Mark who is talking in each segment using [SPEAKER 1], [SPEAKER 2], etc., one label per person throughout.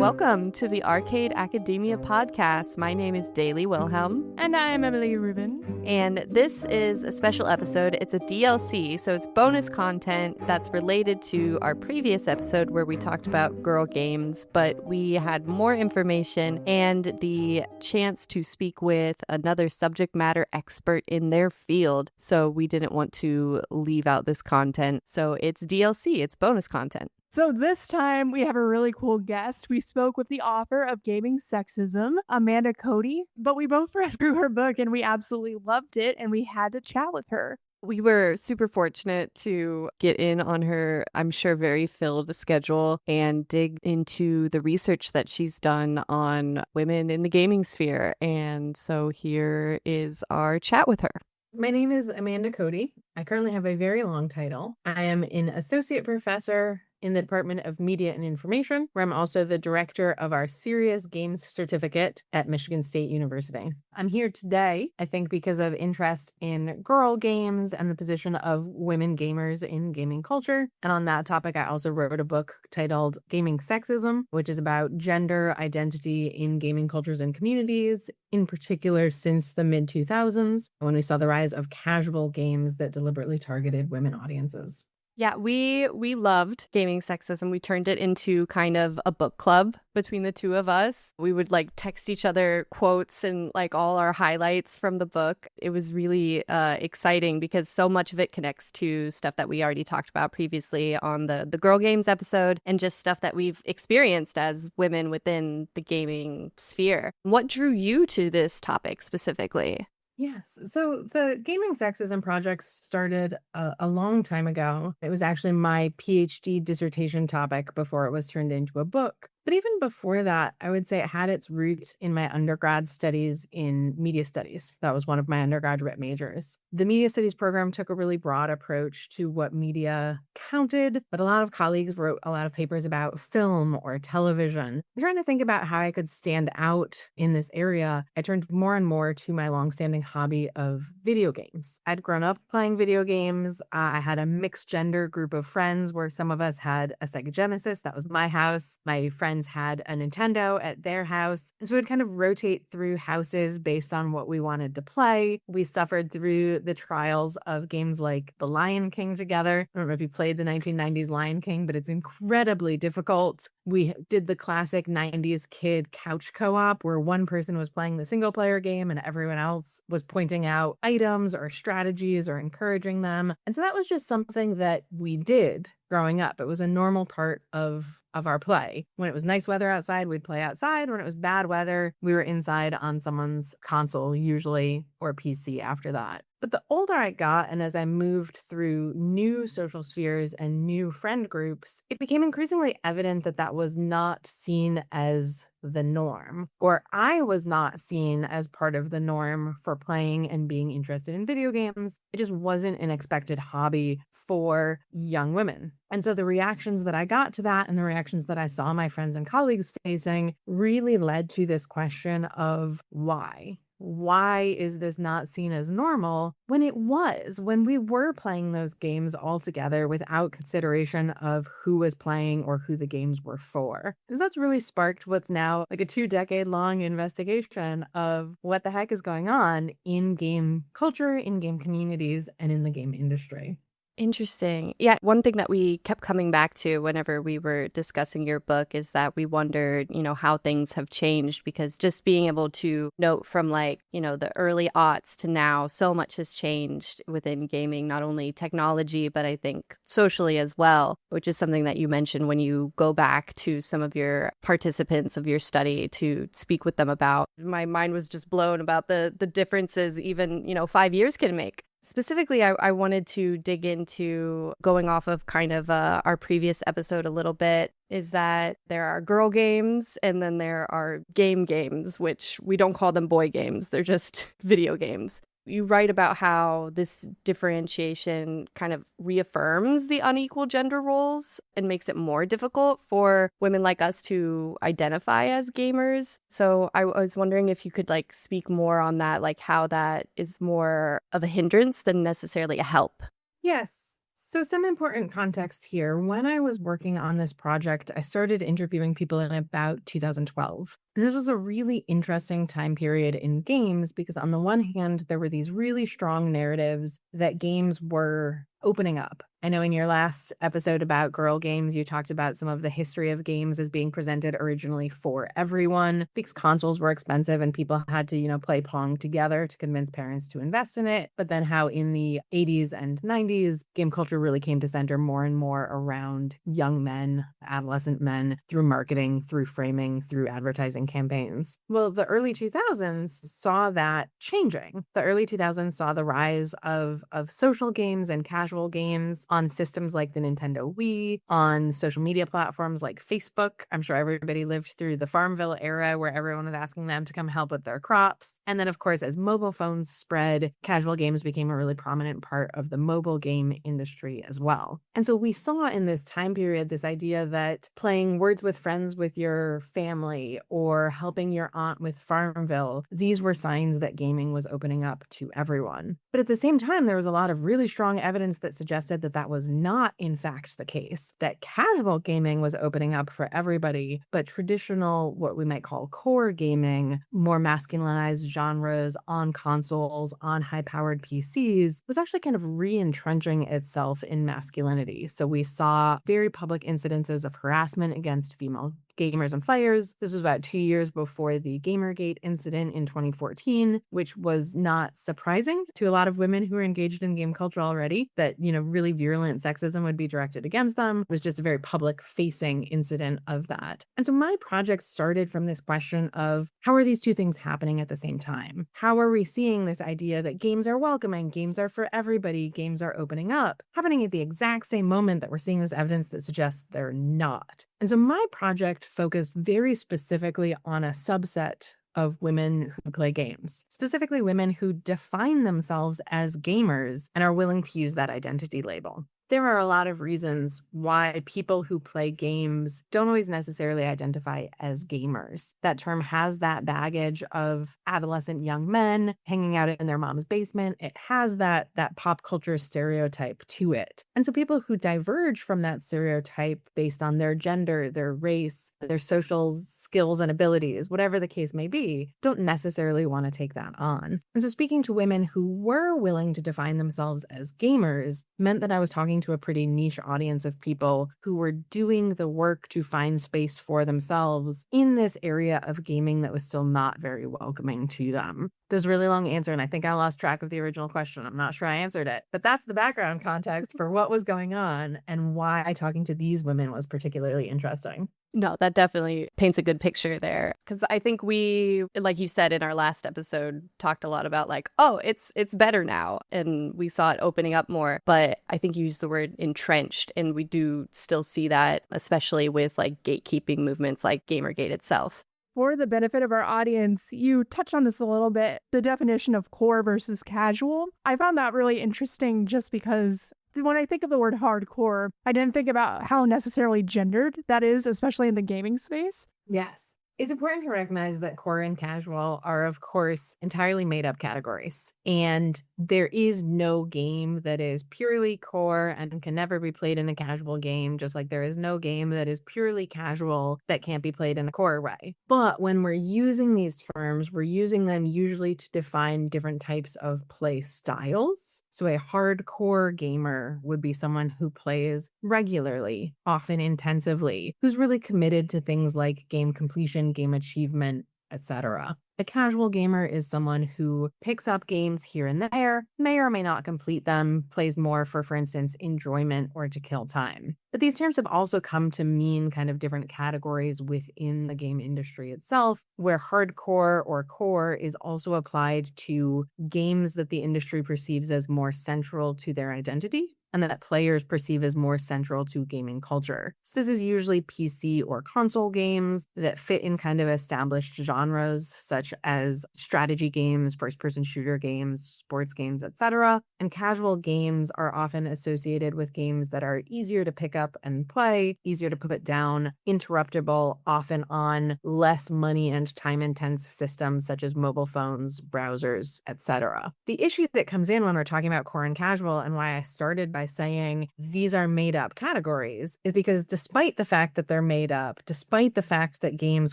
[SPEAKER 1] welcome to the Arcade Academia podcast. My name is Daley Wilhelm.
[SPEAKER 2] And I am Emily Reuben.
[SPEAKER 1] And this is a special episode. It's a DLC, so it's bonus content that's related to our previous episode where we talked about girl games, but we had more information and the chance to speak with another subject matter expert in their field. So we didn't want to leave out this content. So it's DLC, it's bonus content.
[SPEAKER 2] So this time we have a really cool guest. We spoke with the author of Gaming Sexism, Amanda Cote, but we both read through her book and we absolutely loved it and we had to chat with her.
[SPEAKER 1] We were super fortunate to get in on her, I'm sure, very filled schedule and dig into the research that she's done on women in the gaming sphere. And so here is our chat with her.
[SPEAKER 3] My name is Amanda Cote. I currently have a very long title. I am an associate professor in the Department of Media and Information, where I'm also the director of our Serious Games Certificate at Michigan State University. I'm here today, I think, because of interest in girl games and the position of women gamers in gaming culture. And on that topic, I also wrote a book titled Gaming Sexism, which is about gender identity in gaming cultures and communities, in particular since the mid-2000s, when we saw the rise of casual games that deliberately targeted women audiences.
[SPEAKER 1] Yeah, we loved Gaming Sexism. We turned it into kind of a book club between the two of us. We would text each other quotes and all our highlights from the book. It was really exciting because so much of it connects to stuff that we already talked about previously on the Girl Games episode and just stuff that we've experienced as women within the gaming sphere. What drew you to this topic specifically?
[SPEAKER 3] Yes. So the Gaming Sexism project started a long time ago. It was actually my PhD dissertation topic before it was turned into a book. But even before that, I would say it had its roots in my undergrad studies in media studies. That was one of my undergraduate majors. The media studies program took a really broad approach to what media counted, but a lot of colleagues wrote a lot of papers about film or television. I'm trying to think about how I could stand out in this area. I turned more and more to my longstanding hobby of video games. I'd grown up playing video games. I had a mixed gender group of friends where some of us had a Sega Genesis. That was my house. My friends had a Nintendo at their house. And so we would kind of rotate through houses based on what we wanted to play. We suffered through the trials of games like The Lion King together. I don't know if you played the 1990s Lion King, but it's incredibly difficult. We did the classic 90s kid couch co-op where one person was playing the single player game and everyone else was pointing out items or strategies or encouraging them. And so that was just something that we did growing up. It was a normal part of our play. When it was nice weather outside, we'd play outside. When it was bad weather, we were inside on someone's console, usually, or PC after that. But the older I got, and as I moved through new social spheres and new friend groups, it became increasingly evident that that was not seen as the norm, or I was not seen as part of the norm for playing and being interested in video games. It just wasn't an expected hobby for young women. And so the reactions that I got to that and the reactions that I saw my friends and colleagues facing really led to this question of why. Why is this not seen as normal when it was, when we were playing those games all together without consideration of who was playing or who the games were for? Because that's really sparked what's now a 2-decade-long investigation of what the heck is going on in game culture, in game communities, and in the game industry.
[SPEAKER 1] Interesting. Yeah, one thing that we kept coming back to whenever we were discussing your book is that we wondered, how things have changed, because just being able to note from the early aughts to now, so much has changed within gaming, not only technology, but I think socially as well, which is something that you mentioned when you go back to some of your participants of your study to speak with them about. My mind was just blown about the differences even, 5 years can make. Specifically, I wanted to dig into going off of kind of our previous episode a little bit, is that there are girl games and then there are games, which we don't call them boy games. They're just video games. You write about how this differentiation kind of reaffirms the unequal gender roles and makes it more difficult for women like us to identify as gamers. So I was wondering if you could speak more on that, how that is more of a hindrance than necessarily a help.
[SPEAKER 3] Yes. So, some important context here. When I was working on this project, I started interviewing people in about 2012. And this was a really interesting time period in games because, on the one hand, there were these really strong narratives that games were opening up. I know in your last episode about girl games, you talked about some of the history of games as being presented originally for everyone because consoles were expensive and people had to, play Pong together to convince parents to invest in it. But then how in the 80s and 90s, game culture really came to center more and more around young men, adolescent men, through marketing, through framing, through advertising campaigns. Well, the early 2000s saw that changing. The early 2000s saw the rise of social games and casual games on systems like the Nintendo Wii, on social media platforms like Facebook. I'm sure everybody lived through the Farmville era where everyone was asking them to come help with their crops. And then, of course, as mobile phones spread, casual games became a really prominent part of the mobile game industry as well. And so we saw in this time period this idea that playing Words with Friends with your family or helping your aunt with Farmville, these were signs that gaming was opening up to everyone. But at the same time, there was a lot of really strong evidence that suggested that that was not, in fact, the case, that casual gaming was opening up for everybody, but traditional, what we might call core gaming, more masculinized genres on consoles, on high-powered PCs, was actually kind of re-entrenching itself in masculinity. So we saw very public incidences of harassment against female gamers and players. This was about 2 years before the Gamergate incident in 2014, which was not surprising to a lot of women who were engaged in game culture already, that, really virulent sexism would be directed against them. It was just a very public facing incident of that. And so my project started from this question of how are these two things happening at the same time? How are we seeing this idea that games are welcoming, games are for everybody, games are opening up, happening at the exact same moment that we're seeing this evidence that suggests they're not? And so my project focused very specifically on a subset of women who play games, specifically women who define themselves as gamers and are willing to use that identity label. There are a lot of reasons why people who play games don't always necessarily identify as gamers. That term has that baggage of adolescent young men hanging out in their mom's basement. It has that pop culture stereotype to it. And so people who diverge from that stereotype based on their gender, their race, their social skills and abilities, whatever the case may be, don't necessarily want to take that on. And so speaking to women who were willing to define themselves as gamers meant that I was talking to a pretty niche audience of people who were doing the work to find space for themselves in this area of gaming that was still not very welcoming to them. There's a really long answer, and I think I lost track of the original question. I'm not sure I answered it, but that's the background context for what was going on and why talking to these women was particularly interesting.
[SPEAKER 1] No, that definitely paints a good picture there. Because I think we, like you said in our last episode, talked a lot about like, oh, it's better now. And we saw it opening up more. But I think you used the word entrenched. And we do still see that, especially with like gatekeeping movements like Gamergate itself.
[SPEAKER 2] For the benefit of our audience, you touched on this a little bit, the definition of core versus casual. I found that really interesting just because when I think of the word hardcore, I didn't think about how necessarily gendered that is, especially in the gaming space.
[SPEAKER 3] Yes. It's important to recognize that core and casual are, of course, entirely made up categories. And there is no game that is purely core and can never be played in a casual game, just like there is no game that is purely casual that can't be played in a core way. But when we're using these terms, we're using them usually to define different types of play styles. So a hardcore gamer would be someone who plays regularly, often intensively, who's really committed to things like game completion, game achievement, etc. A casual gamer is someone who picks up games here and there, may or may not complete them, plays more for instance, enjoyment or to kill time. But these terms have also come to mean kind of different categories within the game industry itself, where hardcore or core is also applied to games that the industry perceives as more central to their identity and that players perceive as more central to gaming culture. So this is usually PC or console games that fit in kind of established genres such as strategy games, first-person shooter games, sports games, etc. And casual games are often associated with games that are easier to pick up and play, easier to put down, interruptible, often on less money and time-intense systems such as mobile phones, browsers, etc. The issue that comes in when we're talking about core and casual, and why I started by by saying these are made up categories is because despite the fact that they're made up, despite the fact that games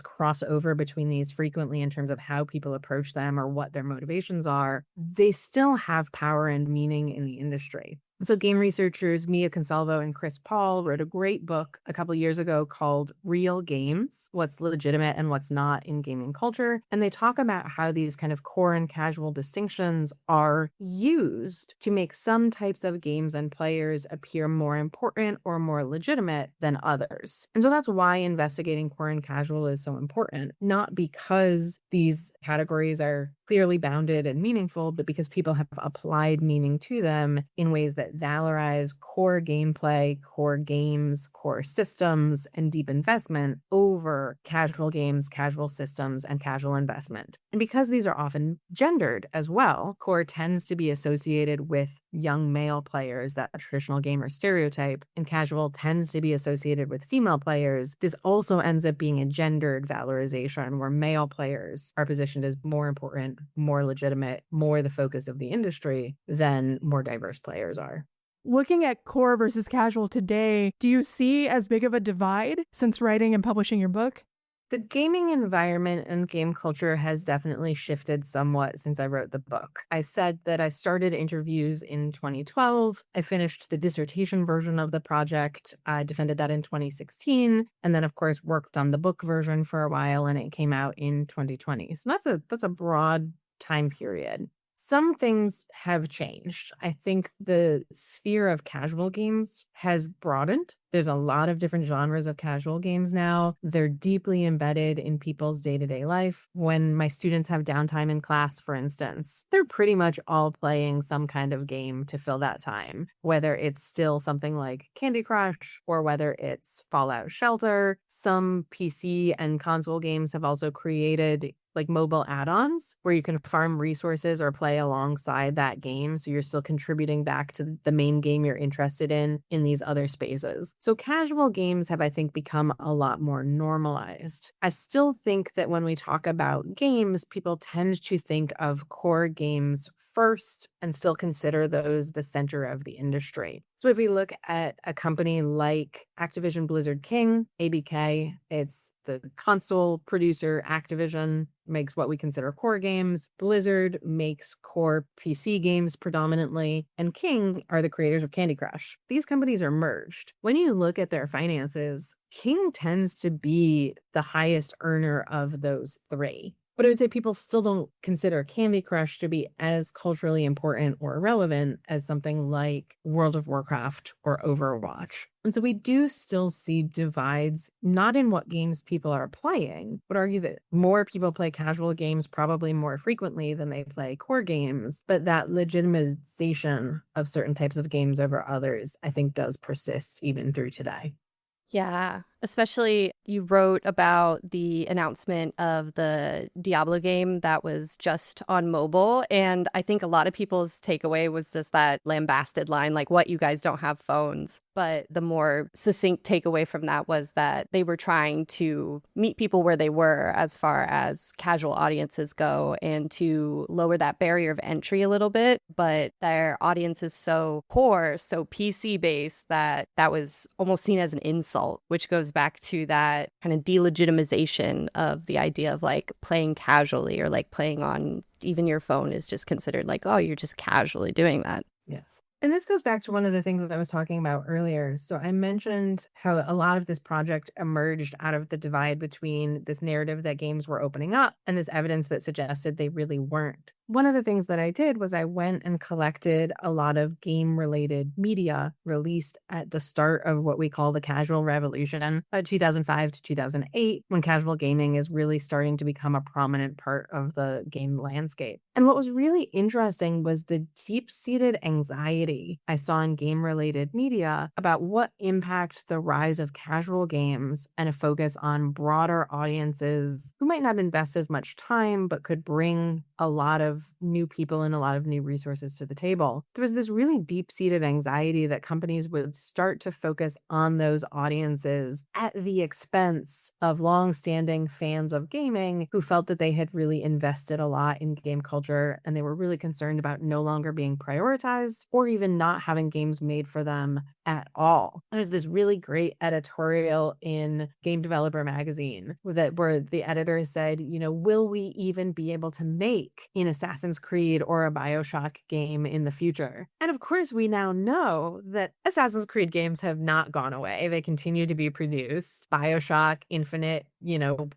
[SPEAKER 3] cross over between these frequently in terms of how people approach them or what their motivations are, they still have power and meaning in the industry. So game researchers Mia Consalvo and Chris Paul wrote a great book a couple years ago called Real Games, What's Legitimate and What's Not in Gaming Culture. And they talk about how these kind of core and casual distinctions are used to make some types of games and players appear more important or more legitimate than others. And so that's why investigating core and casual is so important, not because these categories are clearly bounded and meaningful, but because people have applied meaning to them in ways that valorize core gameplay, core games, core systems, and deep investment over casual games, casual systems, and casual investment. And because these are often gendered as well, core tends to be associated with young male players, that traditional gamer stereotype, and casual tends to be associated with female players. This also ends up being a gendered valorization where male players are positioned as more important, more legitimate, more the focus of the industry than more diverse players are.
[SPEAKER 2] Looking at core versus casual today, do you see as big of a divide since writing and publishing your book?
[SPEAKER 3] The gaming environment and game culture has definitely shifted somewhat since I wrote the book. I said that I started interviews in 2012. I finished the dissertation version of the project. I defended that in 2016. And then, of course, worked on the book version for a while, and it came out in 2020. So that's a broad time period. Some things have changed. I think the sphere of casual games has broadened. There's a lot of different genres of casual games now. They're deeply embedded in people's day-to-day life. When my students have downtime in class, for instance, they're pretty much all playing some kind of game to fill that time, whether it's still something like Candy Crush or whether it's Fallout Shelter. Some PC and console games have also created like mobile add-ons where you can farm resources or play alongside that game. So you're still contributing back to the main game you're interested in these other spaces. So casual games have, I think, become a lot more normalized. I still think that when we talk about games, people tend to think of core games first and still consider those the center of the industry. So if we look at a company like Activision Blizzard King, ABK, it's the console producer. Activision makes what we consider core games. Blizzard makes core PC games predominantly. And King are the creators of Candy Crush. These companies are merged. When you look at their finances, King tends to be the highest earner of those three. But I would say people still don't consider Candy Crush to be as culturally important or relevant as something like World of Warcraft or Overwatch. And so we do still see divides, not in what games people are playing, but argue that more people play casual games probably more frequently than they play core games. But that legitimization of certain types of games over others, I think, does persist even through today.
[SPEAKER 1] Yeah, especially you wrote about the announcement of the Diablo game that was just on mobile. And I think a lot of people's takeaway was just that lambasted line, like, what, you guys don't have phones. But the more succinct takeaway from that was that they were trying to meet people where they were as far as casual audiences go and to lower that barrier of entry a little bit. But their audience is so poor, so PC based that that was almost seen as an insult, which goes back to that kind of delegitimization of the idea of like playing casually or like playing on even your phone is just considered like, oh, you're just casually doing that.
[SPEAKER 3] Yes. And this goes back to one of the things that I was talking about earlier. So I mentioned how a lot of this project emerged out of the divide between this narrative that games were opening up and this evidence that suggested they really weren't. One of the things that I did was I went and collected a lot of game-related media released at the start of what we call the casual revolution, 2005 to 2008, when casual gaming is really starting to become a prominent part of the game landscape. And what was really interesting was the deep-seated anxiety I saw in game-related media about what impact the rise of casual games and a focus on broader audiences who might not invest as much time but could bring a lot of of new people and a lot of new resources to the table, there was this really deep-seated anxiety that companies would start to focus on those audiences at the expense of long-standing fans of gaming who felt that they had really invested a lot in game culture, and they were really concerned about no longer being prioritized or even not having games made for them at all. There's this really great editorial in Game Developer magazine where the editor said, will we even be able to make an Assassin's Creed or a BioShock game in the future? And of course, we now know that Assassin's Creed games have not gone away. They continue to be produced. BioShock Infinite,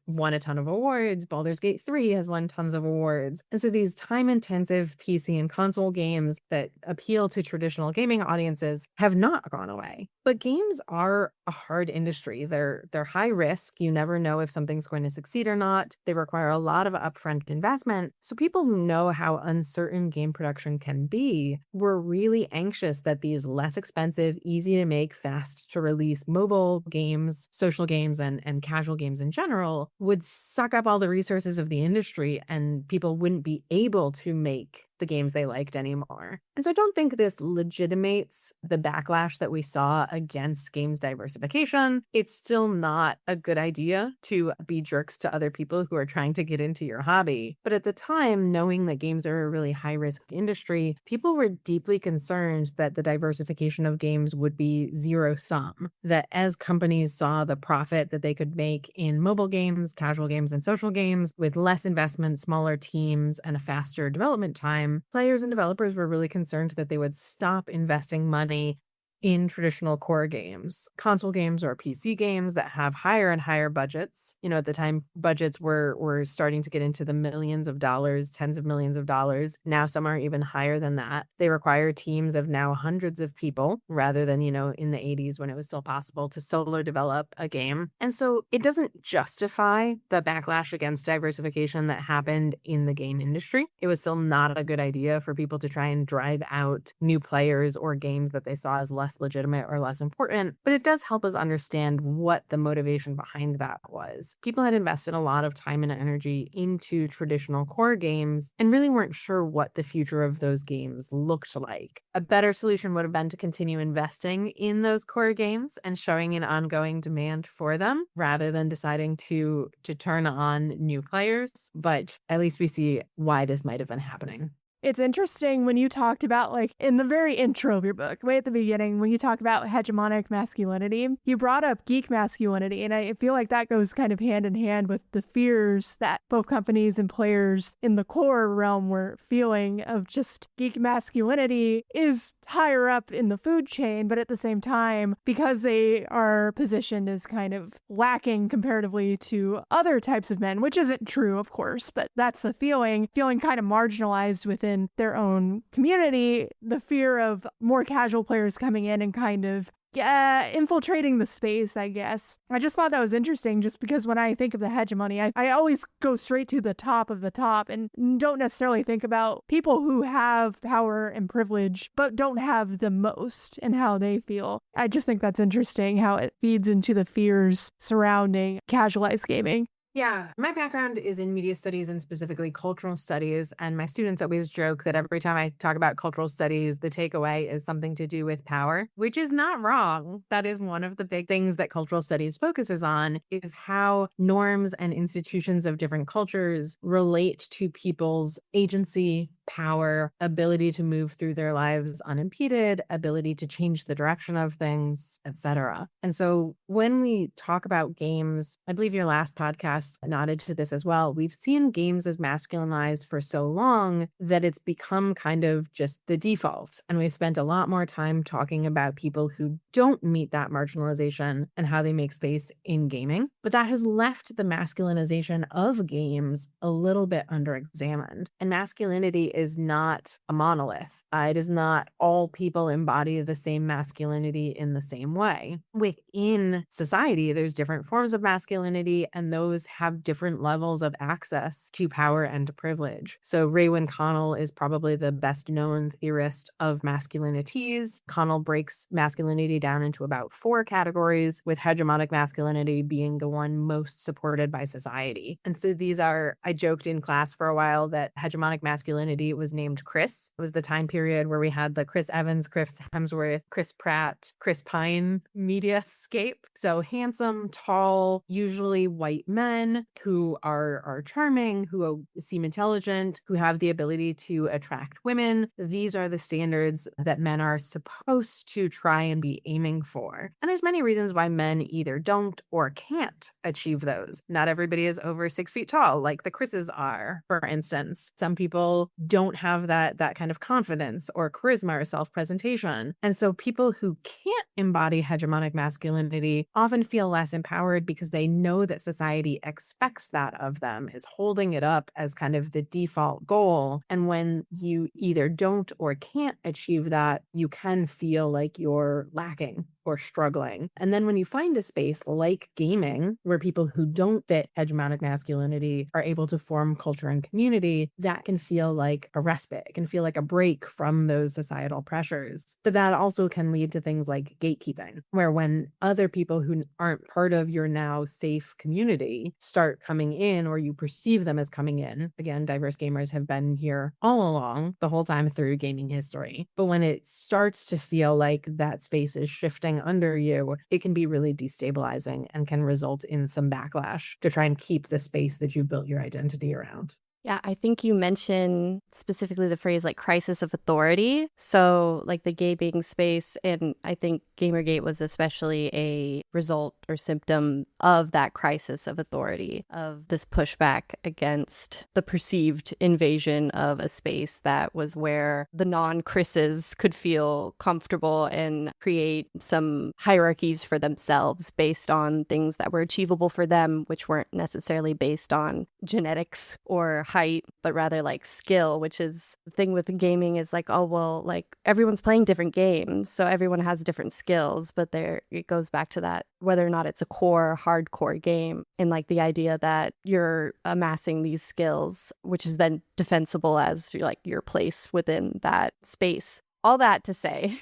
[SPEAKER 3] won a ton of awards. Baldur's Gate 3 has won tons of awards. And so these time-intensive PC and console games that appeal to traditional gaming audiences have not gone away. But games are a hard industry. They're high risk. You never know if something's going to succeed or not. They require a lot of upfront investment. So people who know how uncertain game production can be were really anxious that these less expensive, easy to make, fast to release mobile games, social games, and casual games in general would suck up all the resources of the industry, and people wouldn't be able to make the games they liked anymore. And so I don't think this legitimates the backlash that we saw against games diversification. It's still not a good idea to be jerks to other people who are trying to get into your hobby. But at the time, knowing that games are a really high-risk industry, people were deeply concerned that the diversification of games would be zero-sum. That as companies saw the profit that they could make in mobile games, casual games, and social games with less investment, smaller teams, and a faster development time, players and developers were really concerned that they would stop investing money in traditional core games, console games or PC games that have higher and higher budgets. At the time, budgets were starting to get into the millions of dollars, tens of millions of dollars. Now some are even higher than that. They require teams of now hundreds of people rather than, in the 80s when it was still possible to solo develop a game. And so it doesn't justify the backlash against diversification that happened in the game industry. It was still not a good idea for people to try and drive out new players or games that they saw as less legitimate or less important, but it does help us understand what the motivation behind that was. People had invested a lot of time and energy into traditional core games and really weren't sure what the future of those games looked like. A better solution would have been to continue investing in those core games and showing an ongoing demand for them rather than deciding to turn on new players. But at least we see why this might have been happening.
[SPEAKER 2] It's interesting when you talked about, in the very intro of your book, way at the beginning, when you talk about hegemonic masculinity, you brought up geek masculinity. And I feel like that goes kind of hand in hand with the fears that both companies and players in the core realm were feeling of just geek masculinity is higher up in the food chain, but at the same time, because they are positioned as kind of lacking comparatively to other types of men, which isn't true, of course, but that's the feeling kind of marginalized within their own community, the fear of more casual players coming in and kind of infiltrating the space, I guess. I just thought that was interesting just because when I think of the hegemony, I always go straight to the top of the top and don't necessarily think about people who have power and privilege but don't have the most and how they feel. I just think that's interesting how it feeds into the fears surrounding casualized gaming.
[SPEAKER 3] Yeah, my background is in media studies and specifically cultural studies. And my students always joke that every time I talk about cultural studies, the takeaway is something to do with power, which is not wrong. That is one of the big things that cultural studies focuses on, is how norms and institutions of different cultures relate to people's agency, power, ability to move through their lives unimpeded, ability to change the direction of things, etc. And so when we talk about games, I believe your last podcast nodded to this as well. We've seen games as masculinized for so long that it's become kind of just the default. And we've spent a lot more time talking about people who don't meet that marginalization and how they make space in gaming. But that has left the masculinization of games a little bit underexamined. And masculinity is not a monolith. It is not all people embody the same masculinity in the same way. Within society, there's different forms of masculinity, and those have different levels of access to power and to privilege. So Reuben Connell is probably the best known theorist of masculinities. Connell breaks masculinity down into about 4 categories, with hegemonic masculinity being the one most supported by society. And so these are, I joked in class for a while that hegemonic masculinity was named Chris. It was the time period where we had the Chris Evans, Chris Hemsworth, Chris Pratt, Chris Pine media scape. So handsome, tall, usually white men who are charming, who seem intelligent, who have the ability to attract women. These are the standards that men are supposed to try and be aiming for. And there's many reasons why men either don't or can't achieve those. Not everybody is over 6 feet tall, like the Chris's are, for instance. Some people don't have that kind of confidence or charisma or self-presentation. And so people who can't embody hegemonic masculinity often feel less empowered because they know that society expects that of them, is holding it up as kind of the default goal. And when you either don't or can't achieve that, you can feel like you're lacking or struggling. And then when you find a space like gaming, where people who don't fit hegemonic masculinity are able to form culture and community, that can feel like a respite. It can feel like a break from those societal pressures. But that also can lead to things like gatekeeping, where when other people who aren't part of your now safe community start coming in, or you perceive them as coming in, again, diverse gamers have been here all along, the whole time through gaming history. But when it starts to feel like that space is shifting under you, it can be really destabilizing and can result in some backlash to try and keep the space that you built your identity around.
[SPEAKER 1] Yeah, I think you mentioned specifically the phrase like crisis of authority. So like the gaming space, and I think Gamergate was especially a result or symptom of that crisis of authority, of this pushback against the perceived invasion of a space that was where the non-Chris's could feel comfortable and create some hierarchies for themselves based on things that were achievable for them, which weren't necessarily based on genetics or height, but rather like skill, which is the thing with gaming is like, oh, well, like everyone's playing different games, so everyone has different skills, but there it goes back to that, whether or not it's a core, hardcore game, and like the idea that you're amassing these skills, which is then defensible as like your place within that space. All that to say,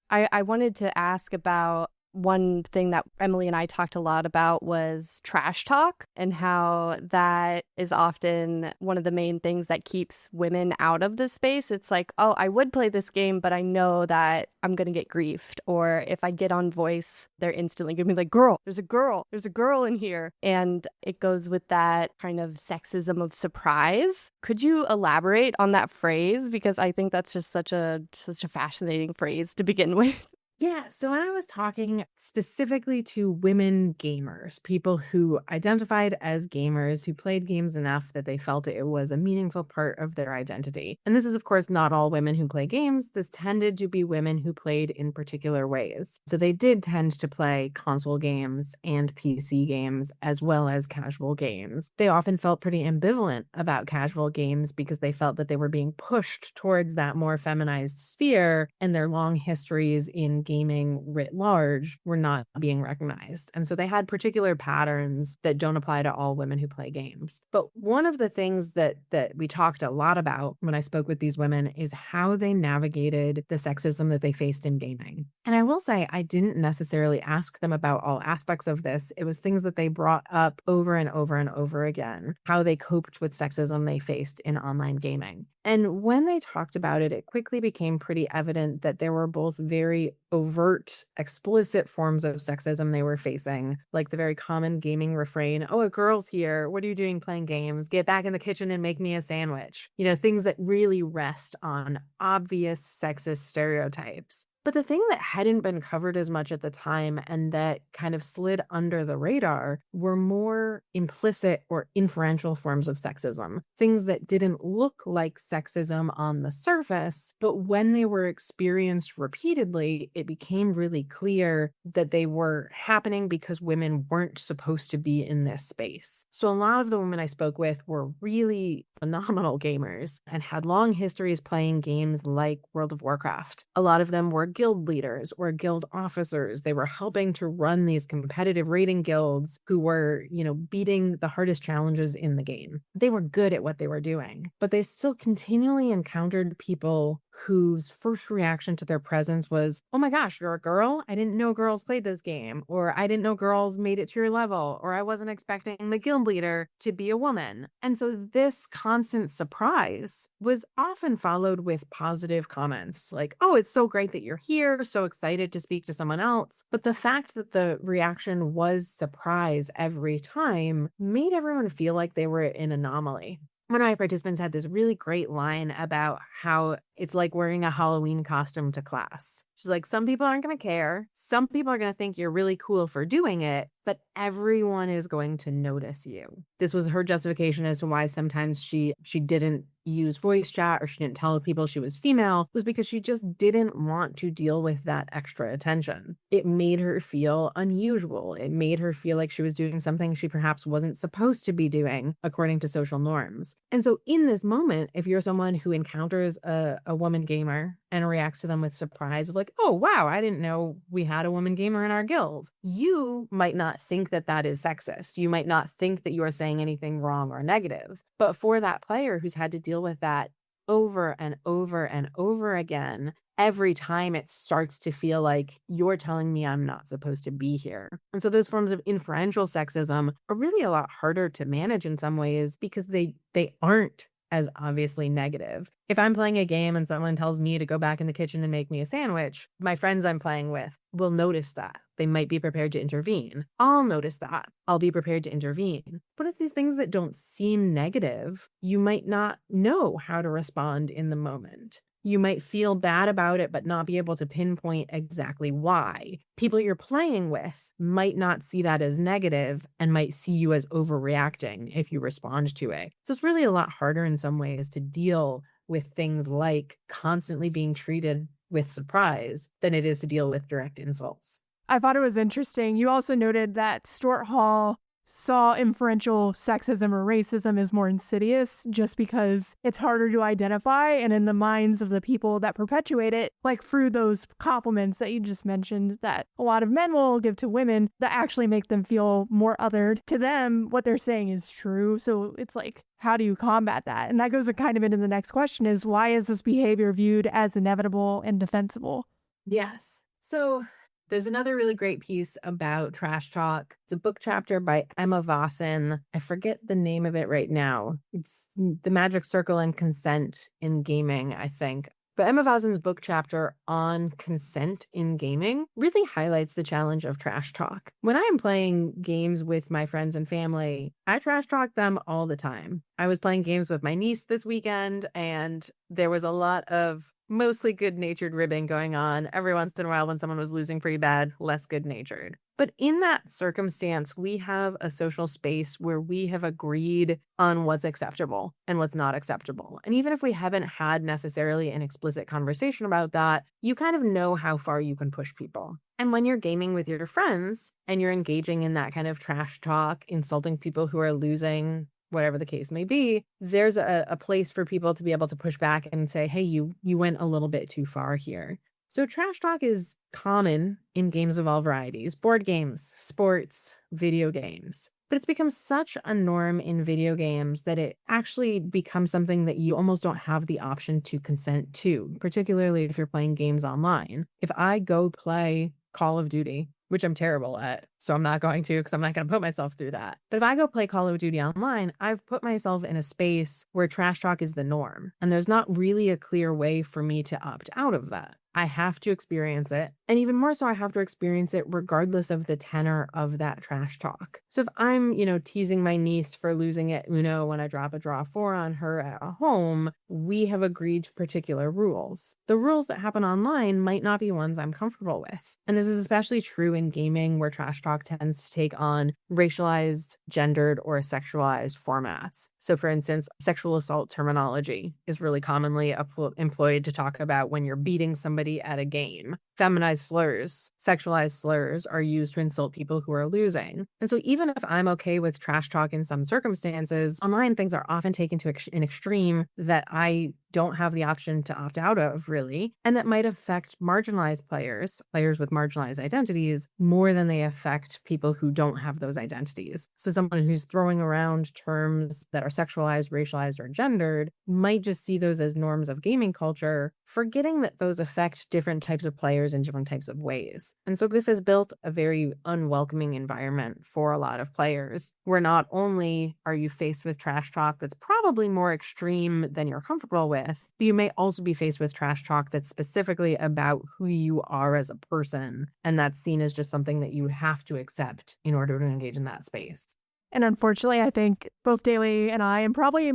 [SPEAKER 1] I wanted to ask about one thing that Emily and I talked a lot about was trash talk, and how that is often one of the main things that keeps women out of this space. It's like, oh, I would play this game, but I know that I'm going to get griefed. Or if I get on voice, they're instantly going to be like, there's a girl in here. And it goes with that kind of sexism of surprise. Could you elaborate on that phrase? Because I think that's just such a fascinating phrase to begin with.
[SPEAKER 3] Yeah, so when I was talking specifically to women gamers, people who identified as gamers, who played games enough that they felt it was a meaningful part of their identity. And this is, of course, not all women who play games. This tended to be women who played in particular ways. So they did tend to play console games and PC games, as well as casual games. They often felt pretty ambivalent about casual games because they felt that they were being pushed towards that more feminized sphere, and their long histories in gaming writ large were not being recognized. And so they had particular patterns that don't apply to all women who play games. But one of the things that we talked a lot about when I spoke with these women is how they navigated the sexism that they faced in gaming. And I will say, I didn't necessarily ask them about all aspects of this. It was things that they brought up over and over and over again, how they coped with sexism they faced in online gaming. And when they talked about it, it quickly became pretty evident that there were both very overt, explicit forms of sexism they were facing, like the very common gaming refrain, oh, a girl's here. What are you doing playing games? Get back in the kitchen and make me a sandwich. You know, things that really rest on obvious sexist stereotypes. But the thing that hadn't been covered as much at the time and that kind of slid under the radar were more implicit or inferential forms of sexism. Things that didn't look like sexism on the surface, but when they were experienced repeatedly, it became really clear that they were happening because women weren't supposed to be in this space. So a lot of the women I spoke with were really phenomenal gamers and had long histories playing games like World of Warcraft. A lot of them were guild leaders or guild officers. They were helping to run these competitive raiding guilds who were, beating the hardest challenges in the game. They were good at what they were doing, but they still continually encountered people whose first reaction to their presence was, oh my gosh, you're a girl? I didn't know girls played this game, or I didn't know girls made it to your level, or I wasn't expecting the guild leader to be a woman. And so this constant surprise was often followed with positive comments like, oh, it's so great that you're here, so excited to speak to someone else. But the fact that the reaction was surprise every time made everyone feel like they were an anomaly. One of my participants had this really great line about how it's like wearing a Halloween costume to class. She's like, some people aren't going to care. Some people are going to think you're really cool for doing it, but everyone is going to notice you. This was her justification as to why sometimes she didn't use voice chat or she didn't tell people she was female, was because she just didn't want to deal with that extra attention. It made her feel unusual. It made her feel like she was doing something she perhaps wasn't supposed to be doing according to social norms. And so in this moment, if you're someone who encounters a woman gamer and reacts to them with surprise of like, oh, wow, I didn't know we had a woman gamer in our guild, you might not think that that is sexist. You might not think that you are saying anything wrong or negative. But for that player who's had to deal with that over and over and over again, every time it starts to feel like you're telling me I'm not supposed to be here. And so those forms of inferential sexism are really a lot harder to manage in some ways because they aren't as obviously negative. If I'm playing a game and someone tells me to go back in the kitchen and make me a sandwich, my friends I'm playing with will notice that. They might be prepared to intervene. I'll notice that. I'll be prepared to intervene. But it's these things that don't seem negative. You might not know how to respond in the moment. You might feel bad about it, but not be able to pinpoint exactly why. People you're playing with might not see that as negative and might see you as overreacting if you respond to it. So it's really a lot harder in some ways to deal with things like constantly being treated with surprise than it is to deal with direct insults.
[SPEAKER 2] I thought it was interesting. You also noted that Stuart Hall saw inferential sexism or racism as more insidious just because it's harder to identify, and in the minds of the people that perpetuate it, like through those compliments that you just mentioned that a lot of men will give to women that actually make them feel more othered. To them, what they're saying is true. So it's like, how do you combat that? And that goes kind of into the next question is, why is this behavior viewed as inevitable and defensible?
[SPEAKER 3] Yes. So there's another really great piece about trash talk. It's a book chapter by Emma Vossen. I forget the name of it right now. It's The Magic Circle and Consent in Gaming, I think. But Emma Vossen's book chapter on consent in gaming really highlights the challenge of trash talk. When I am playing games with my friends and family, I trash talk them all the time. I was playing games with my niece this weekend, and there was a lot of mostly good-natured ribbing going on. Every once in a while when someone was losing pretty bad, less good-natured. But in that circumstance, we have a social space where we have agreed on what's acceptable and what's not acceptable. And even if we haven't had necessarily an explicit conversation about that, you kind of know how far you can push people. And when you're gaming with your friends and you're engaging in that kind of trash talk, insulting people who are losing, whatever the case may be, there's a place for people to be able to push back and say, hey, you went a little bit too far here. So trash talk is common in games of all varieties, board games, sports, video games. But it's become such a norm in video games that it actually becomes something that you almost don't have the option to consent to, particularly if you're playing games online. If I go play Call of Duty, which I'm terrible at, So I'm not going to, because I'm not going to put myself through that. But if I go play Call of Duty online, I've put myself in a space where trash talk is the norm. And there's not really a clear way for me to opt out of that. I have to experience it. And even more so, I have to experience it regardless of the tenor of that trash talk. So if I'm, teasing my niece for losing at Uno when I drop a draw 4 on her at home, we have agreed to particular rules. The rules that happen online might not be ones I'm comfortable with. And this is especially true in gaming, where trash talk tends to take on racialized, gendered, or sexualized formats. So for instance, sexual assault terminology is really commonly employed to talk about when you're beating somebody at a game. Feminized slurs, sexualized slurs are used to insult people who are losing. And so even if I'm okay with trash talk in some circumstances, online things are often taken to an extreme that I don't have the option to opt out of, really, and that might affect marginalized players with marginalized identities, more than they affect people who don't have those identities. So someone who's throwing around terms that are sexualized, racialized, or gendered might just see those as norms of gaming culture, forgetting that those affect different types of players in different types of ways. And so this has built a very unwelcoming environment for a lot of players, where not only are you faced with trash talk that's probably more extreme than you're comfortable with, but you may also be faced with trash talk that's specifically about who you are as a person, and that's seen as just something that you have to accept in order to engage in that space.
[SPEAKER 2] And unfortunately, I think both Daley and I, and probably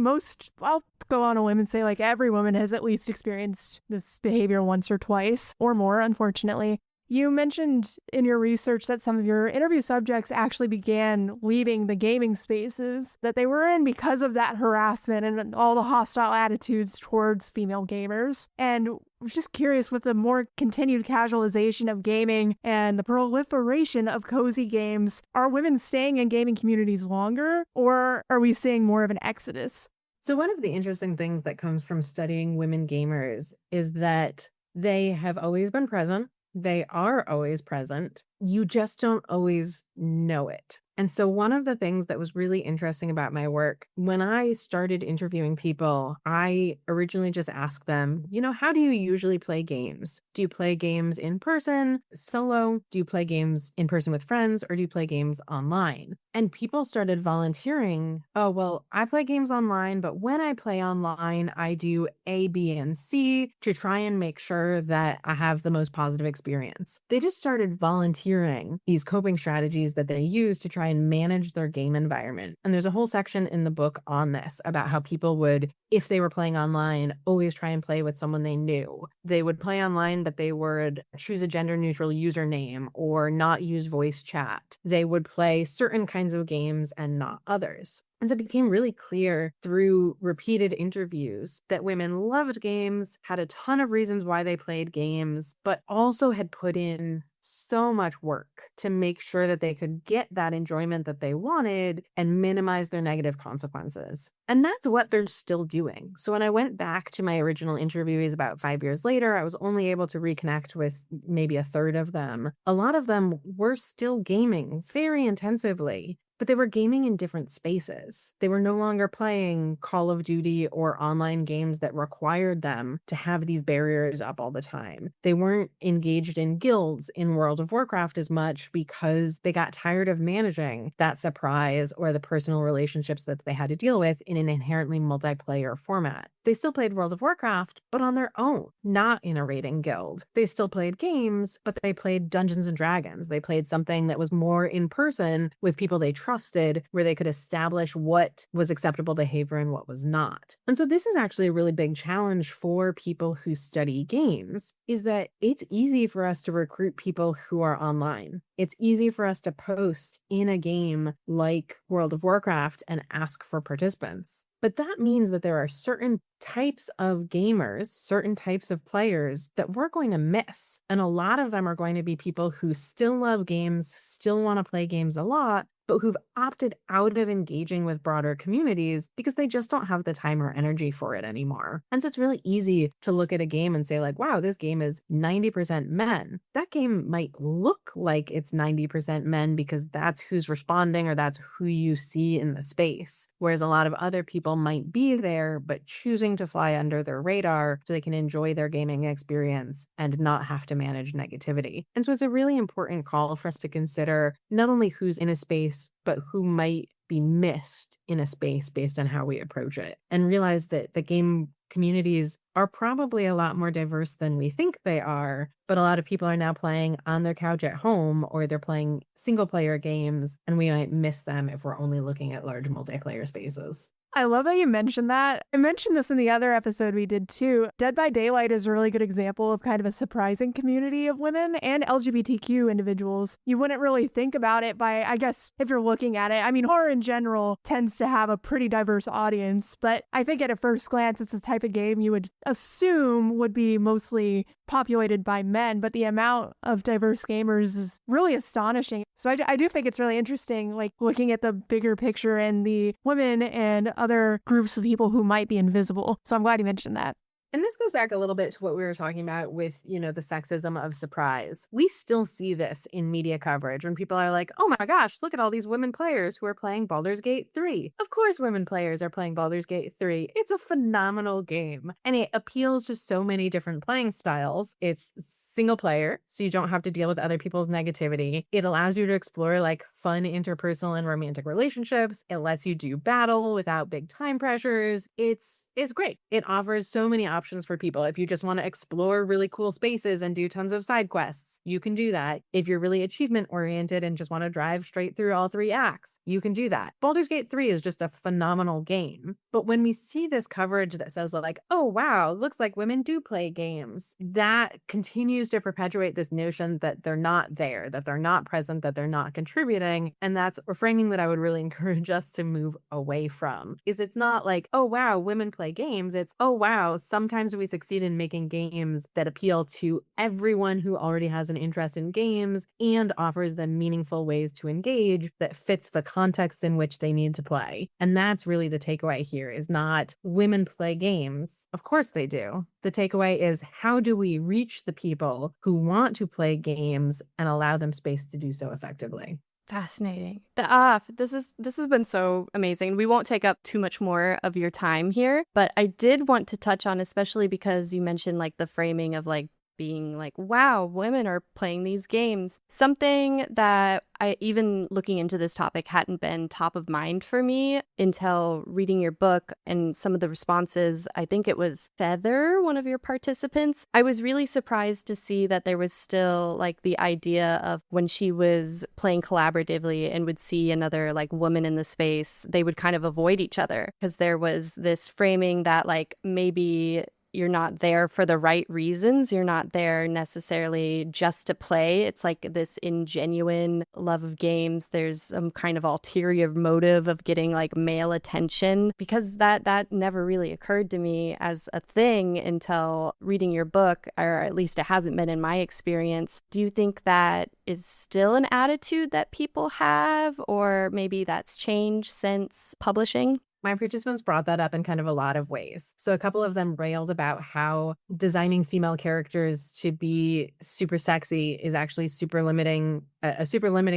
[SPEAKER 2] I'll go on a limb and say like every woman has at least experienced this behavior once or twice or more, unfortunately. You mentioned in your research that some of your interview subjects actually began leaving the gaming spaces that they were in because of that harassment and all the hostile attitudes towards female gamers. And I was just curious, with the more continued casualization of gaming and the proliferation of cozy games, are women staying in gaming communities longer, or are we seeing more of an exodus?
[SPEAKER 3] So one of the interesting things that comes from studying women gamers is that they have always been present. They are always present. You just don't always know it. And so one of the things that was really interesting about my work, when I started interviewing people, I originally just asked them, how do you usually play games? Do you play games in person, solo? Do you play games in person with friends, or do you play games online? And people started volunteering, oh, well, I play games online, but when I play online, I do A, B, and C to try and make sure that I have the most positive experience. They just started volunteering these coping strategies that they use to try and manage their game environment. And there's a whole section in the book on this about how people would, if they were playing online, always try and play with someone they knew. They would play online, but they would choose a gender neutral username or not use voice chat. They would play certain kinds of games and not others. And so it became really clear through repeated interviews that women loved games, had a ton of reasons why they played games, but also had put in so much work to make sure that they could get that enjoyment that they wanted and minimize their negative consequences. And that's what they're still doing. So when I went back to my original interviewees about 5 years later, I was only able to reconnect with maybe a third of them. A lot of them were still gaming very intensively, but they were gaming in different spaces. They were no longer playing Call of Duty or online games that required them to have these barriers up all the time. They weren't engaged in guilds in World of Warcraft as much because they got tired of managing that surprise or the personal relationships that they had to deal with in an inherently multiplayer format. They still played World of Warcraft, but on their own, not in a raiding guild. They still played games, but they played Dungeons and Dragons. They played something that was more in person with people they trusted, where they could establish what was acceptable behavior and what was not. And so this is actually a really big challenge for people who study games, is that it's easy for us to recruit people who are online. It's easy for us to post in a game like World of Warcraft and ask for participants. But that means that there are certain types of gamers, certain types of players that we're going to miss. And a lot of them are going to be people who still love games, still want to play games a lot, but who've opted out of engaging with broader communities because they just don't have the time or energy for it anymore. And so it's really easy to look at a game and say like, wow, this game is 90% men. That game might look like it's 90% men because that's who's responding or that's who you see in the space. Whereas a lot of other people might be there, but choosing to fly under their radar so they can enjoy their gaming experience and not have to manage negativity. And so it's a really important call for us to consider not only who's in a space, but who might be missed in a space based on how we approach it, and realize that the game communities are probably a lot more diverse than we think they are, but a lot of people are now playing on their couch at home or they're playing single player games, and we might miss them if we're only looking at large multiplayer spaces.
[SPEAKER 2] I love how you mentioned that. I mentioned this in the other episode we did too. Dead by Daylight is a really good example of kind of a surprising community of women and LGBTQ individuals. You wouldn't really think about it by, I guess, if you're looking at it. I mean, horror in general tends to have a pretty diverse audience, but I think at a first glance, it's the type of game you would assume would be mostly populated by men, but the amount of diverse gamers is really astonishing. So I do think it's really interesting, like looking at the bigger picture and the women and other groups of people who might be invisible. So I'm glad you mentioned that.
[SPEAKER 3] And this goes back a little bit to what we were talking about with, the sexism of surprise. We still see this in media coverage when people are like, oh my gosh, look at all these women players who are playing Baldur's Gate 3. Of course, women players are playing Baldur's Gate 3. It's a phenomenal game. And it appeals to so many different playing styles. It's single player, so you don't have to deal with other people's negativity. It allows you to explore like fun interpersonal and romantic relationships. It lets you do battle without big time pressures. It's great. It offers so many options for people. If you just want to explore really cool spaces and do tons of side quests, you can do that. If you're really achievement oriented and just want to drive straight through all 3 acts, you can do that. Baldur's Gate 3 is just a phenomenal game. But when we see this coverage that says like, oh wow, looks like women do play games, that continues to perpetuate this notion that they're not there, that they're not present, that they're not contributing. And that's a framing that I would really encourage us to move away from. Is it's not like, oh wow, women play games. It's, oh wow, sometimes we succeed in making games that appeal to everyone who already has an interest in games and offers them meaningful ways to engage that fits the context in which they need to play. And that's really the takeaway here, is not women play games. Of course they do. The takeaway is, how do we reach the people who want to play games and allow them space to do so effectively?
[SPEAKER 1] Fascinating. This has been so amazing. We won't take up too much more of your time here, but I did want to touch on, especially because you mentioned like the framing of like being like, wow, women are playing these games. Something that I, even looking into this topic, hadn't been top of mind for me until reading your book and some of the responses. I think it was Feather, one of your participants. I was really surprised to see that there was still like the idea of when she was playing collaboratively and would see another like woman in the space, they would kind of avoid each other because there was this framing that like maybe you're not there for the right reasons. You're not there necessarily just to play. It's like this ingenuine love of games. There's some kind of ulterior motive of getting like male attention, because that never really occurred to me as a thing until reading your book, or at least it hasn't been in my experience. Do you think that is still an attitude that people have, or maybe that's changed since publishing?
[SPEAKER 3] My participants brought that up in kind of a lot of ways. So a couple of them railed about how designing female characters to be super sexy is actually a super limiting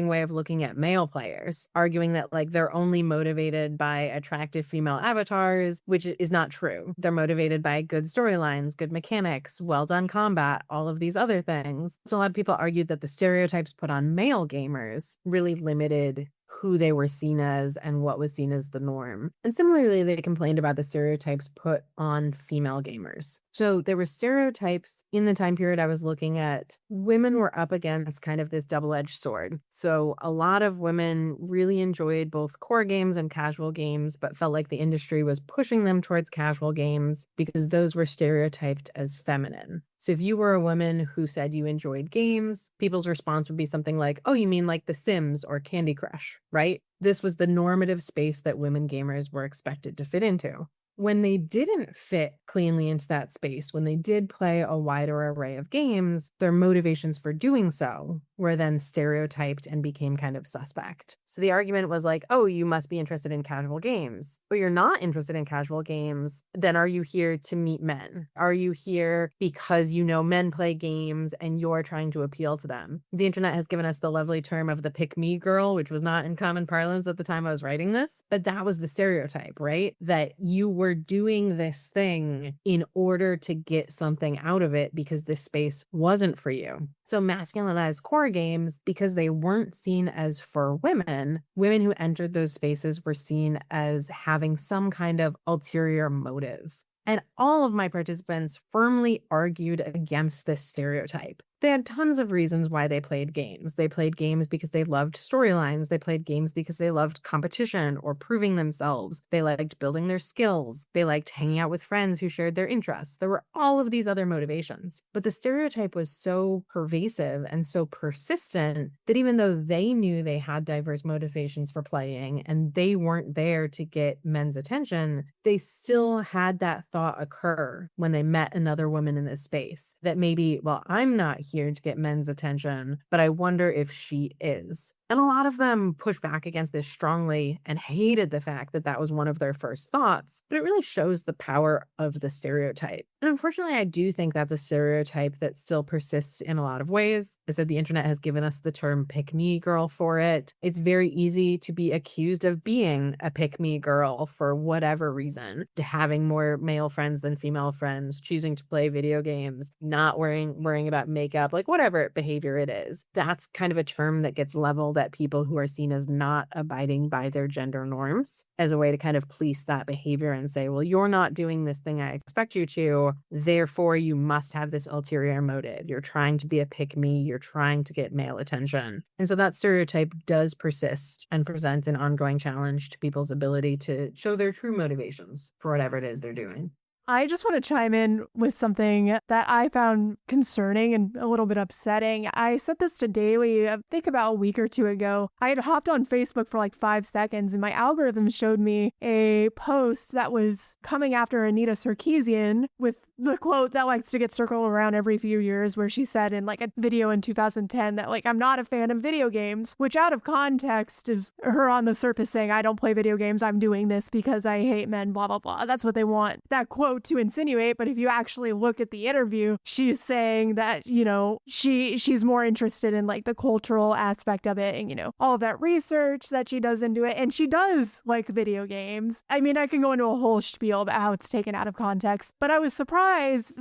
[SPEAKER 3] way of looking at male players, arguing that like they're only motivated by attractive female avatars, which is not true. They're motivated by good storylines, good mechanics, well done combat, all of these other things. So a lot of people argued that the stereotypes put on male gamers really limited who they were seen as and what was seen as the norm. And similarly, they complained about the stereotypes put on female gamers. So there were stereotypes in the time period I was looking at. Women were up against kind of this double-edged sword. So a lot of women really enjoyed both core games and casual games, but felt like the industry was pushing them towards casual games because those were stereotyped as feminine. So if you were a woman who said you enjoyed games, people's response would be something like, oh, you mean like The Sims or Candy Crush, right? This was the normative space that women gamers were expected to fit into. when they didn't fit cleanly into that space, when they did play a wider array of games, their motivations for doing so were then stereotyped and became kind of suspect. So the argument was like, oh, you must be interested in casual games. But you're not interested in casual games, then are you here to meet men? Are you here because you know men play games and you're trying to appeal to them? The internet has given us the lovely term of the pick-me girl, which was not in common parlance at the time I was writing this, but that was the stereotype, right? That you were doing this thing in order to get something out of it because this space wasn't for you. So masculinized core games, because they weren't seen as for women, women who entered those spaces were seen as having some kind of ulterior motive. And all of my participants firmly argued against this stereotype. They had tons of reasons why they played games. They played games because they loved storylines. They played games because they loved competition or proving themselves. They liked building their skills. They liked hanging out with friends who shared their interests. There were all of these other motivations. But the stereotype was so pervasive and so persistent that even though they knew they had diverse motivations for playing and they weren't there to get men's attention, they still had that thought occur when they met another woman in this space that maybe, well, I'm not here to get men's attention, but I wonder if she is. And a lot of them pushed back against this strongly and hated the fact that that was one of their first thoughts, but it really shows the power of the stereotype. And unfortunately, I do think that's a stereotype that still persists in a lot of ways. I said the internet has given us the term pick-me girl for it. It's very easy to be accused of being a pick-me girl for whatever reason, to having more male friends than female friends, choosing to play video games, not worrying about makeup, like whatever behavior it is. That's kind of a term that gets leveled at people who are seen as not abiding by their gender norms as a way to kind of police that behavior and say, well, you're not doing this thing I expect you to, therefore you must have this ulterior motive. You're trying to be a pick-me, you're trying to get male attention. And so that stereotype does persist and present an ongoing challenge to people's ability to show their true motivations for whatever it is they're doing.
[SPEAKER 2] I just want to chime in with something that I found concerning and a little bit upsetting. I said this to Daley, I think about a week or two ago. I had hopped on Facebook for like 5 seconds and my algorithm showed me a post that was coming after Anita Sarkeesian with the quote that likes to get circled around every few years where she said in like a video in 2010 that like, I'm not a fan of video games, which out of context is her on the surface saying, I don't play video games. I'm doing this because I hate men, blah, blah, blah. That's what they want that quote to insinuate. But if you actually look at the interview, she's saying that, you know, she's more interested in like the cultural aspect of it and, you know, all of that research that she does into it. And she does like video games. I mean, I can go into a whole spiel about how it's taken out of context, but I was surprised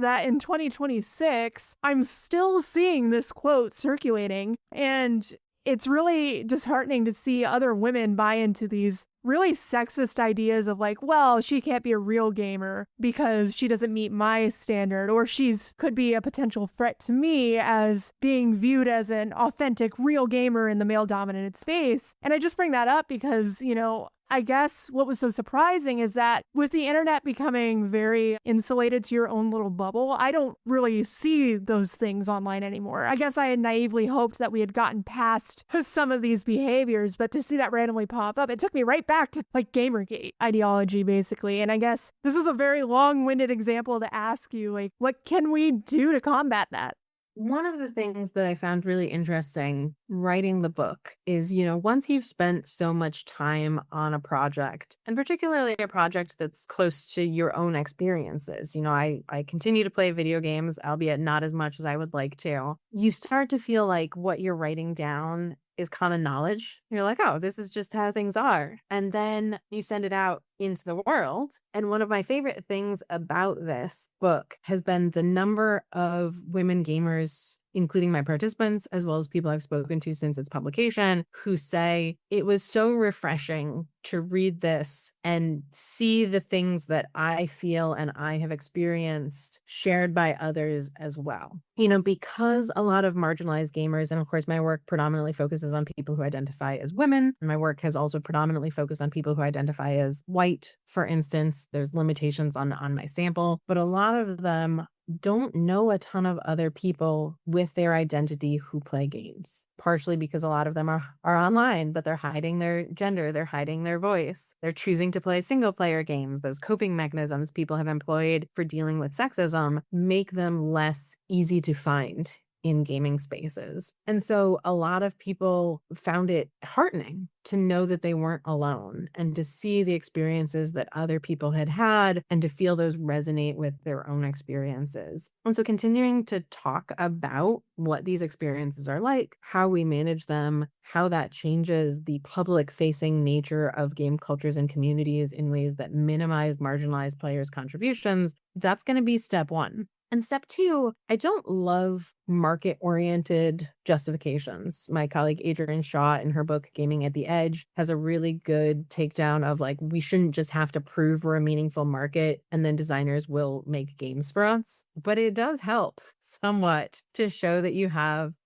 [SPEAKER 2] that in 2026, I'm still seeing this quote circulating. And it's really disheartening to see other women buy into these really sexist ideas of like, well, she can't be a real gamer because she doesn't meet my standard, or could be a potential threat to me as being viewed as an authentic real gamer in the male dominated space. And I just bring that up because, you know, I guess what was so surprising is that with the internet becoming very insulated to your own little bubble, I don't really see those things online anymore. I guess I had naively hoped that we had gotten past some of these behaviors, but to see that randomly pop up, it took me right back to like Gamergate ideology, basically. And I guess this is a very long-winded example to ask you, like, what can we do to combat that?
[SPEAKER 3] One of the things that I found really interesting writing the book is, you know, once you've spent so much time on a project, and particularly a project that's close to your own experiences, you know, I continue to play video games, albeit not as much as I would like to. You start to feel like what you're writing down is common knowledge. You're like, oh, this is just how things are. And then you send it out into the world. And one of my favorite things about this book has been the number of women gamers, including my participants, as well as people I've spoken to since its publication, who say it was so refreshing to read this and see the things that I feel and I have experienced shared by others as well. You know, because a lot of marginalized gamers, and of course my work predominantly focuses on people who identify as women, and my work has also predominantly focused on people who identify as white, for instance. There's limitations on my sample, but a lot of them don't know a ton of other people with their identity who play games. partially because a lot of them are online, but they're hiding their gender, they're hiding their voice. They're choosing to play single player games. Those coping mechanisms people have employed for dealing with sexism make them less easy to find in gaming spaces. And so a lot of people found it heartening to know that they weren't alone and to see the experiences that other people had had and to feel those resonate with their own experiences. And so continuing to talk about what these experiences are like, how we manage them, how that changes the public facing nature of game cultures and communities in ways that minimize marginalized players' contributions, that's going to be step one. And step two, I don't love market-oriented justifications. My colleague Adrienne Shaw in her book, Gaming at the Edge, has a really good takedown of like, we shouldn't just have to prove we're a meaningful market and then designers will make games for us. But it does help somewhat to show that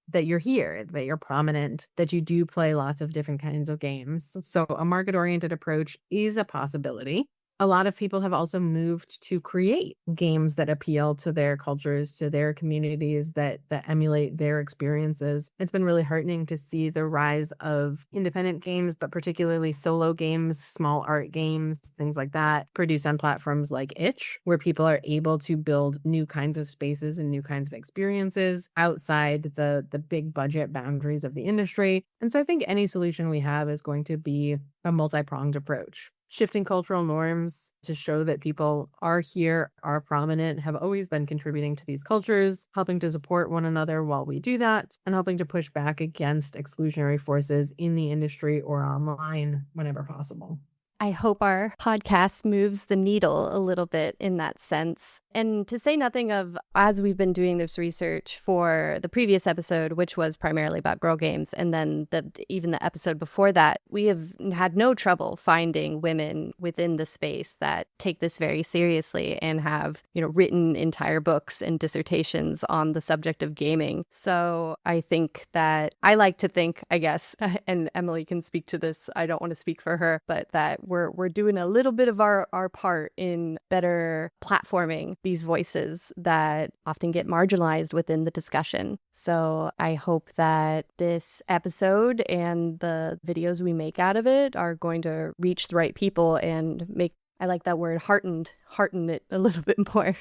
[SPEAKER 3] that you're here, that you're prominent, that you do play lots of different kinds of games. So a market-oriented approach is a possibility. A lot of people have also moved to create games that appeal to their cultures, to their communities, that emulate their experiences. It's been really heartening to see the rise of independent games, but particularly solo games, small art games, things like that, produced on platforms like Itch, where people are able to build new kinds of spaces and new kinds of experiences outside the big budget boundaries of the industry. And so I think any solution we have is going to be a multi-pronged approach. Shifting cultural norms to show that people are here, are prominent, have always been contributing to these cultures, helping to support one another while we do that, and helping to push back against exclusionary forces in the industry or online whenever possible.
[SPEAKER 1] I hope our podcast moves the needle a little bit in that sense. And to say nothing of, as we've been doing this research for the previous episode, which was primarily about girl games, and then even the episode before that, we have had no trouble finding women within the space that take this very seriously and have, written entire books and dissertations on the subject of gaming. So I think that I like to think, I guess, and Emily can speak to this, I don't want to speak for her, but that we're doing a little bit of our part in better platforming these voices that often get marginalized within the discussion. So I hope that this episode and the videos we make out of it are going to reach the right people and I like that word, hearten it a little bit more.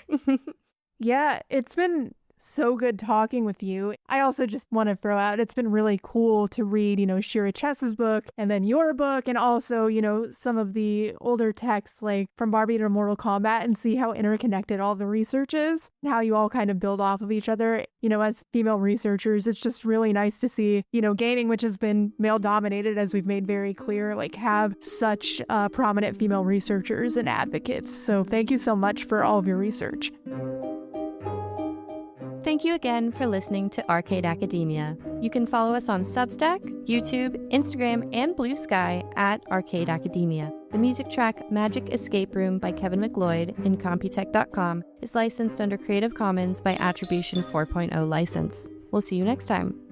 [SPEAKER 2] Yeah, it's been so good talking with you. I also just want to throw out, it's been really cool to read, Shira Chess's book and then your book, and also, some of the older texts like from Barbie to Mortal Kombat, and see how interconnected all the research is and how you all kind of build off of each other. As female researchers, it's just really nice to see, gaming, which has been male dominated, as we've made very clear, like have such prominent female researchers and advocates. So thank you so much for all of your research.
[SPEAKER 1] Thank you again for listening to Arcade Academia. You can follow us on Substack, YouTube, Instagram, and Blue Sky at Arcade Academia. The music track Magic Escape Room by Kevin MacLeod in Computech.com is licensed under Creative Commons by Attribution 4.0 license. We'll see you next time.